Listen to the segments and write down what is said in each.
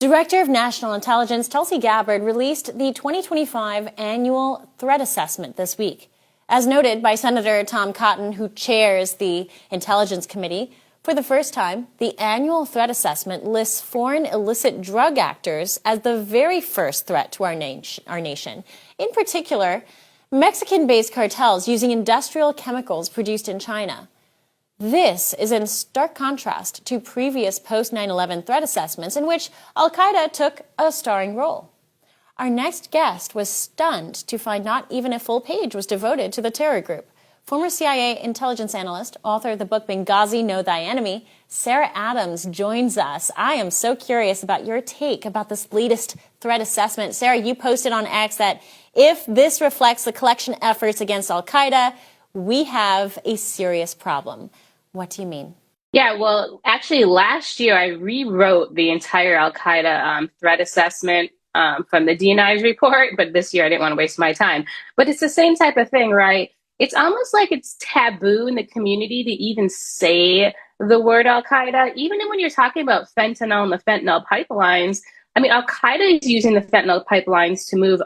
Director of National Intelligence Tulsi Gabbard released the 2025 Annual Threat Assessment this week. As noted by Senator Tom Cotton, who chairs the Intelligence Committee, for the first time, the Annual Threat Assessment lists foreign illicit drug actors as the very first threat to our nation. In particular, Mexican-based cartels using industrial chemicals produced in China. This is in stark contrast to previous post-9/11 threat assessments in which al-Qaeda took a starring role. Our next guest was stunned to find not even a full page was devoted to the terror group. Former CIA intelligence analyst, author of the book Benghazi, Know Thy Enemy, Sarah Adams joins us. I am so curious about your take about this latest threat assessment. Sarah, you posted on X that if this reflects the collection efforts against al-Qaeda, we have a serious problem. What do you mean? Yeah, well, actually, last year I rewrote the entire Al-Qaeda threat assessment from the DNI's report, but this year I didn't want to waste my time. But it's the same type of thing, right? It's almost like it's taboo in the community to even say the word Al-Qaeda, even when you're talking about fentanyl and the fentanyl pipelines. I mean, Al-Qaeda is using the fentanyl pipelines to move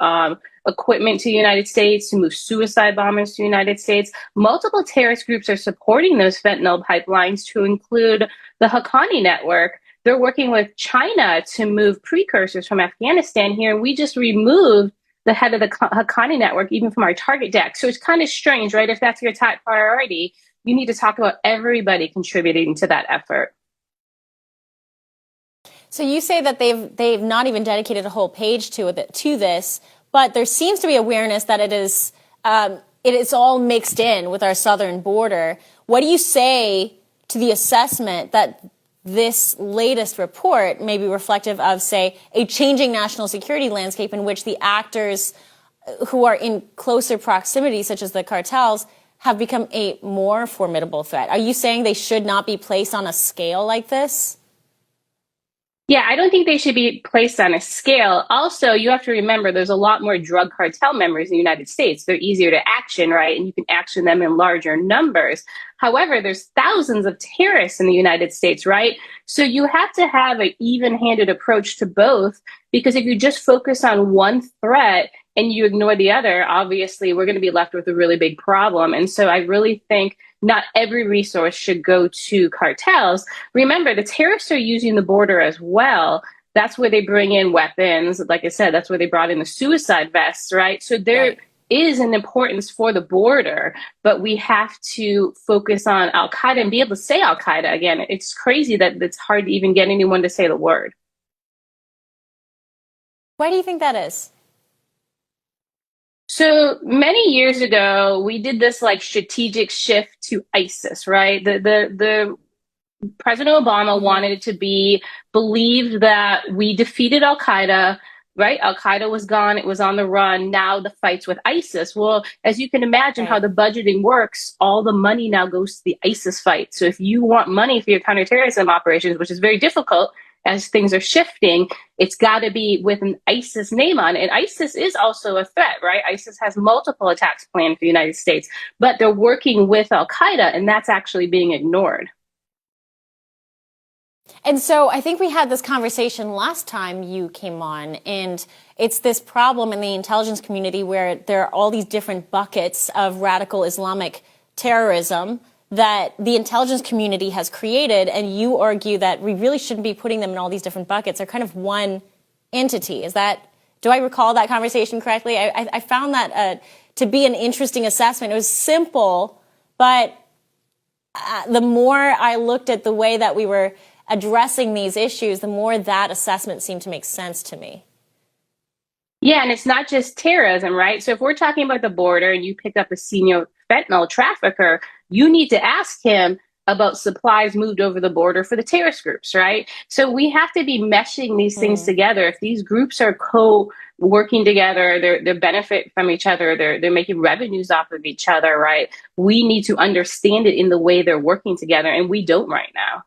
equipment to the United States, to move suicide bombers to the United States. Multiple terrorist groups are supporting those fentanyl pipelines, to include the Haqqani network. They're working with China to move precursors from Afghanistan here, and we just removed the head of the Haqqani network even from our target deck. So it's kind of strange, right? If that's your top priority, you need to talk about everybody contributing to that effort. So you say that they've not even dedicated a whole page to this, but there seems to be awareness that it is all mixed in with our southern border. What do you say to the assessment that this latest report may be reflective of, say, a changing national security landscape in which the actors who are in closer proximity, such as the cartels, have become a more formidable threat? Are you saying they should not be placed on a scale like this? Yeah, I don't think they should be placed on a scale. Also, you have to remember there's a lot more drug cartel members in the United States. They're easier to action, right? And you can action them in larger numbers. However, there's thousands of terrorists in the United States, right? So you have to have an even-handed approach to both, because if you just focus on one threat and you ignore the other, obviously we're going to be left with a really big problem. And so I really think not every resource should go to cartels. Remember, the terrorists are using the border as well. That's where they bring in weapons. Like I said, that's where they brought in the suicide vests, right? So there is an importance for the border, but we have to focus on Al-Qaeda and be able to say Al-Qaeda again. It's crazy that it's hard to even get anyone to say the word. Why do you think that is? So many years ago, we did this like strategic shift to ISIS, right? The President Obama wanted it to be believed that we defeated Al-Qaeda, right? Al-Qaeda was gone. It was on the run. Now the fight's with ISIS. Well, as you can imagine how the budgeting works, all the money now goes to the ISIS fight. So if you want money for your counterterrorism operations, which is very difficult as things are shifting, it's got to be with an ISIS name on it. And ISIS is also a threat, right? ISIS has multiple attacks planned for the United States, but they're working with Al-Qaeda, and that's actually being ignored. And so I think we had this conversation last time you came on, and it's this problem in the intelligence community where there are all these different buckets of radical Islamic terrorism that the intelligence community has created, and you argue that we really shouldn't be putting them in all these different buckets. They're kind of one entity. Do I recall that conversation correctly? I found that to be an interesting assessment. It was simple, but the more I looked at the way that we were addressing these issues, the more that assessment seemed to make sense to me. Yeah, and it's not just terrorism, right? So if we're talking about the border and you pick up a senior fentanyl trafficker, you need to ask him about supplies moved over the border for the terrorist groups, right? So we have to be meshing these things together. If these groups are working together, they benefit from each other, they're making revenues off of each other, right? We need to understand it in the way they're working together, and we don't right now.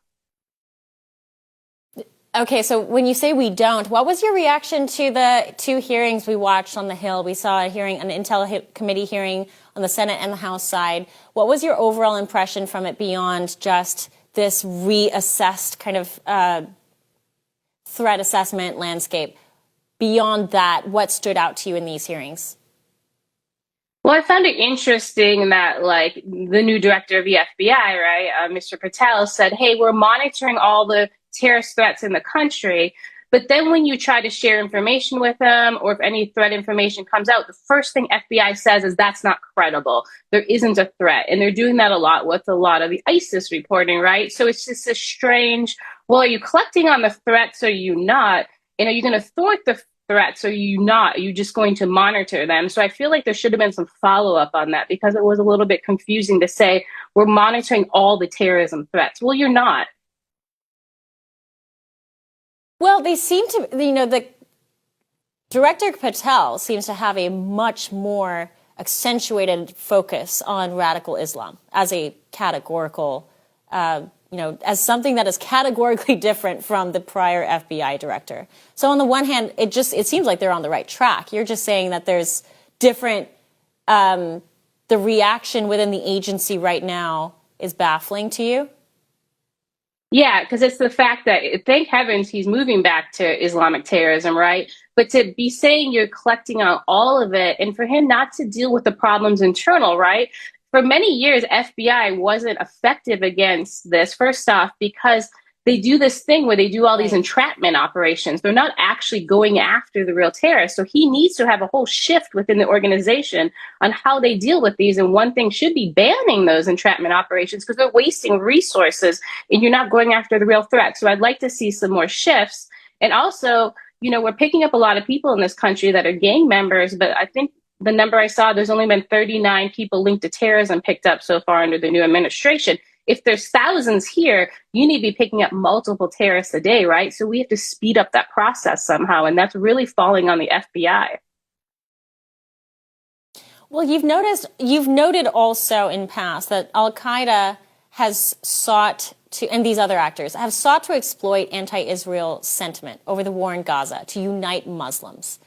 Okay, so when you say we don't, what was your reaction to the two hearings we watched on the Hill? We saw a hearing, an Intel Committee hearing on the Senate and the House side. What was your overall impression from it beyond just this reassessed kind of threat assessment landscape. Beyond that, what stood out to you in these hearings? Well, I found it interesting that, like, the new director of the FBI, right, Mr. Patel, said, "Hey, we're monitoring all the terrorist threats in the country." But then when you try to share information with them, or if any threat information comes out, the first thing FBI says is that's not credible. There isn't a threat. And they're doing that a lot with a lot of the ISIS reporting, right? So it's just a strange, well, are you collecting on the threats or are you not? And are you going to thwart the threats or are you not? Are you just going to monitor them? So I feel like there should have been some follow-up on that, because it was a little bit confusing to say we're monitoring all the terrorism threats. Well, you're not. Well, they seem to, the Director Patel seems to have a much more accentuated focus on radical Islam as a categorical, as something that is categorically different from the prior FBI director. So on the one hand, it seems like they're on the right track. You're just saying that there's different, the reaction within the agency right now is baffling to you? Yeah, because it's the fact that, thank heavens, he's moving back to Islamic terrorism, right? But to be saying you're collecting on all of it, and for him not to deal with the problems internal, right? For many years, FBI wasn't effective against this, first off, because they do this thing where they do all these entrapment operations. They're not actually going after the real terrorists. So he needs to have a whole shift within the organization on how they deal with these. And one thing should be banning those entrapment operations, because they're wasting resources and you're not going after the real threat. So I'd like to see some more shifts. And also, we're picking up a lot of people in this country that are gang members, but I think the number I saw, there's only been 39 people linked to terrorism picked up so far under the new administration. If there's thousands here, you need to be picking up multiple terrorists a day, right? So we have to speed up that process somehow, and that's really falling on the FBI. Well, you've noted also in past that Al-Qaeda has sought to, and these other actors have sought to exploit anti-Israel sentiment over the war in Gaza to unite Muslims,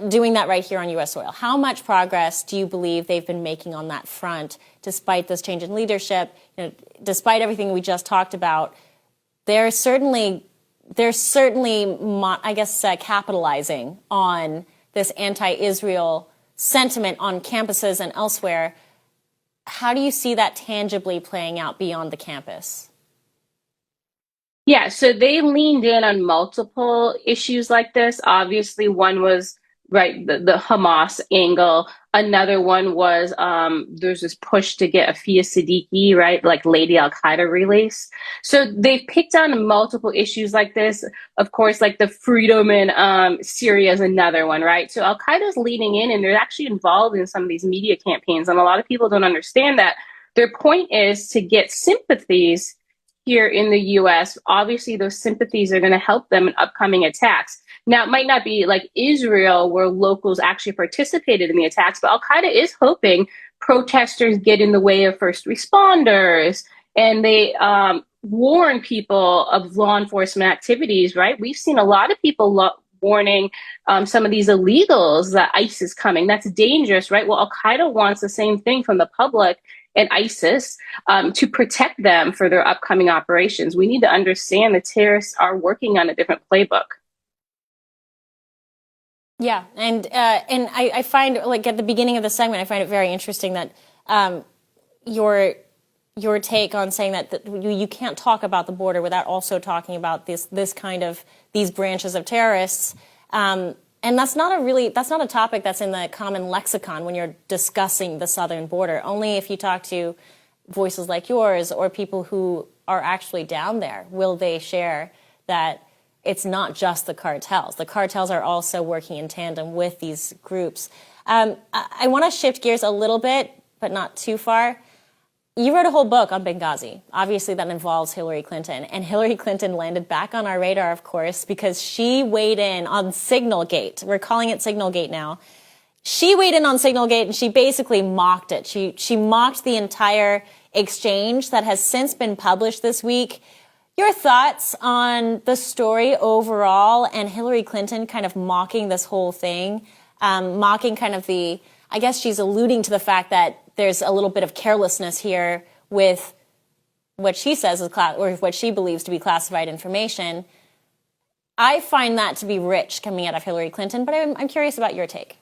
doing that right here on U.S. soil. How much progress do you believe they've been making on that front, despite this change in leadership? Despite everything we just talked about, they're certainly, capitalizing on this anti-Israel sentiment on campuses and elsewhere. How do you see that tangibly playing out beyond the campus? Yeah, so they leaned in on multiple issues like this. Obviously, one was the Hamas angle. Another one was there's this push to get Afia Siddiqui, right, like Lady Al Qaeda release. So they've picked on multiple issues like this. Of course, like the freedom in Syria is another one, right? So Al Qaeda's leaning in, and they're actually involved in some of these media campaigns, and a lot of people don't understand that. Their point is to get sympathies here in the US. Obviously, those sympathies are going to help them in upcoming attacks. Now, it might not be like Israel, where locals actually participated in the attacks, but Al Qaeda is hoping protesters get in the way of first responders, and they warn people of law enforcement activities, right? We've seen a lot of people warning some of these illegals that ICE is coming. That's dangerous, right? Well, Al Qaeda wants the same thing from the public and ISIS to protect them for their upcoming operations. We need to understand the terrorists are working on a different playbook. Yeah, and I find, like, at the beginning of the segment, I find it very interesting that your take on saying that you can't talk about the border without also talking about these branches of terrorists. And that's not a topic that's in the common lexicon when you're discussing the southern border. Only if you talk to voices like yours or people who are actually down there will they share that it's not just the cartels. The cartels are also working in tandem with these groups. I want to shift gears a little bit, but not too far. You wrote a whole book on Benghazi. Obviously, that involves Hillary Clinton. And Hillary Clinton landed back on our radar, of course, because she weighed in on Signalgate. We're calling it Signalgate now. She weighed in on Signalgate, and she basically mocked it. She mocked the entire exchange that has since been published this week. Your thoughts on the story overall and Hillary Clinton kind of mocking this whole thing, mocking kind of I guess she's alluding to the fact that there's a little bit of carelessness here with what she says is or what she believes to be classified information. I find that to be rich coming out of Hillary Clinton, but I'm curious about your take.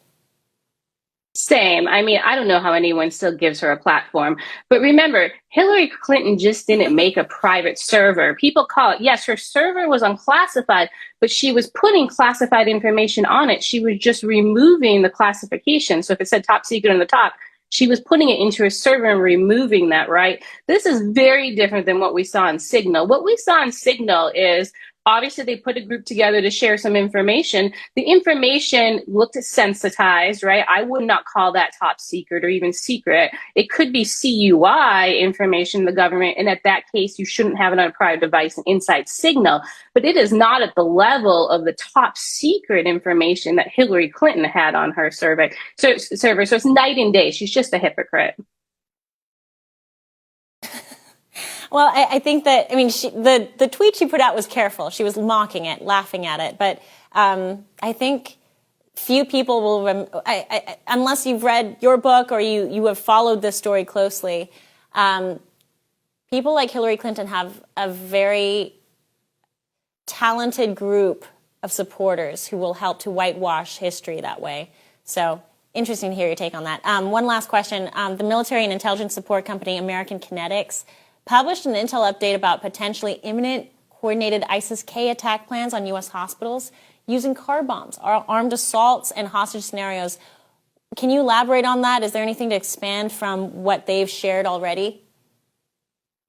Same. I mean, I don't know how anyone still gives her a platform. But remember, Hillary Clinton just didn't make a private server. People call it, yes, her server was unclassified, but she was putting classified information on it. She was just removing the classification. So if it said top secret on the top, she was putting it into a server and removing that, right? This is very different than what we saw in Signal. What we saw in Signal is obviously they put a group together to share some information. The information looked sensitized, right? I would not call that top secret or even secret. It could be CUI information in the government, and at that case, you shouldn't have it on a private device and inside Signal. But it is not at the level of the top secret information that Hillary Clinton had on her server. So it's night and day. She's just a hypocrite. Well, I think that, I mean, the tweet she put out was careful. She was mocking it, laughing at it. But I think few people will, unless you've read your book or you have followed this story closely, people like Hillary Clinton have a very talented group of supporters who will help to whitewash history that way. So interesting to hear your take on that. One last question. The military and intelligence support company American Kinetics published an intel update about potentially imminent coordinated ISIS-K attack plans on U.S. hospitals using car bombs, armed assaults, and hostage scenarios. Can you elaborate on that? Is there anything to expand from what they've shared already?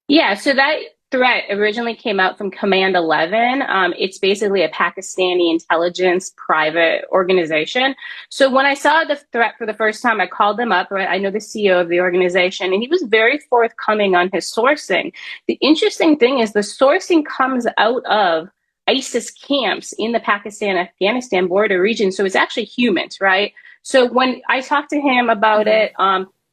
Yeah, so that threat originally came out from Command 11. It's basically a Pakistani intelligence private organization. So when I saw the threat for the first time, I called them up. Right? I know the CEO of the organization, and he was very forthcoming on his sourcing. The interesting thing is the sourcing comes out of ISIS camps in the Pakistan-Afghanistan border region. So it's actually humans, right? So when I talked to him about it,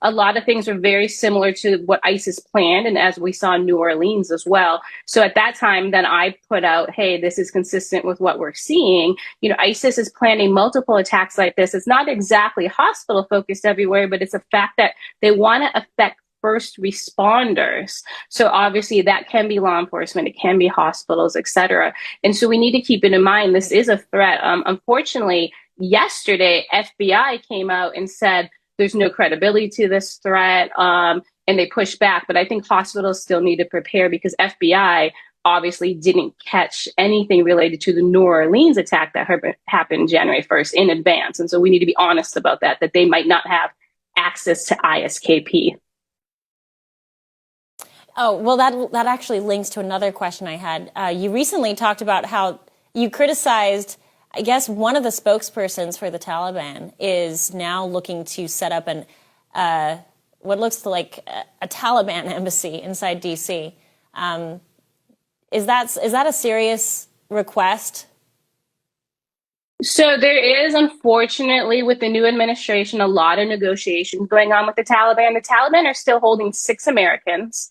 a lot of things are very similar to what ISIS planned, and as we saw in New Orleans as well. So at that time, then I put out, hey, this is consistent with what we're seeing. You know, ISIS is planning multiple attacks like this. It's not exactly hospital focused everywhere, but it's a fact that they want to affect first responders. So obviously that can be law enforcement, it can be hospitals, et cetera. And so we need to keep it in mind. This is a threat. Unfortunately, yesterday, FBI came out and said, there's no credibility to this threat, and they pushed back. But I think hospitals still need to prepare because FBI obviously didn't catch anything related to the New Orleans attack that happened January 1st in advance. And so we need to be honest about that they might not have access to ISKP. Oh, well, that actually links to another question I had. You recently talked about how you criticized, I guess one of the spokespersons for the Taliban is now looking to set up what looks like a Taliban embassy inside D.C. Is that a serious request? So there is, unfortunately, with the new administration, a lot of negotiations going on with the Taliban. The Taliban are still holding 6 Americans.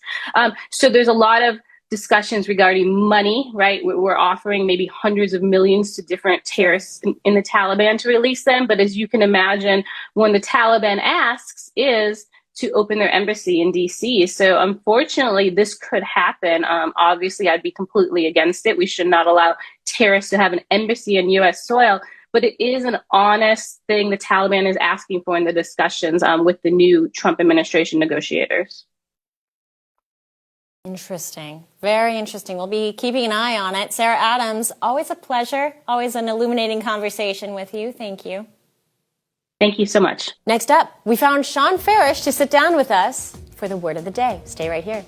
So there's a lot of discussions regarding money, right? We're offering maybe hundreds of millions to different terrorists in the Taliban to release them. But as you can imagine, when the Taliban asks is to open their embassy in DC. So unfortunately, this could happen. Obviously, I'd be completely against it. We should not allow terrorists to have an embassy in U.S. soil. But it is an honest thing the Taliban is asking for in the discussions with the new Trump administration negotiators. Interesting. Very interesting. We'll be keeping an eye on it. Sarah Adams, always a pleasure. Always an illuminating conversation with you. Thank you. Thank you so much. Next up, we found Sean Farish to sit down with us for the word of the day. Stay right here.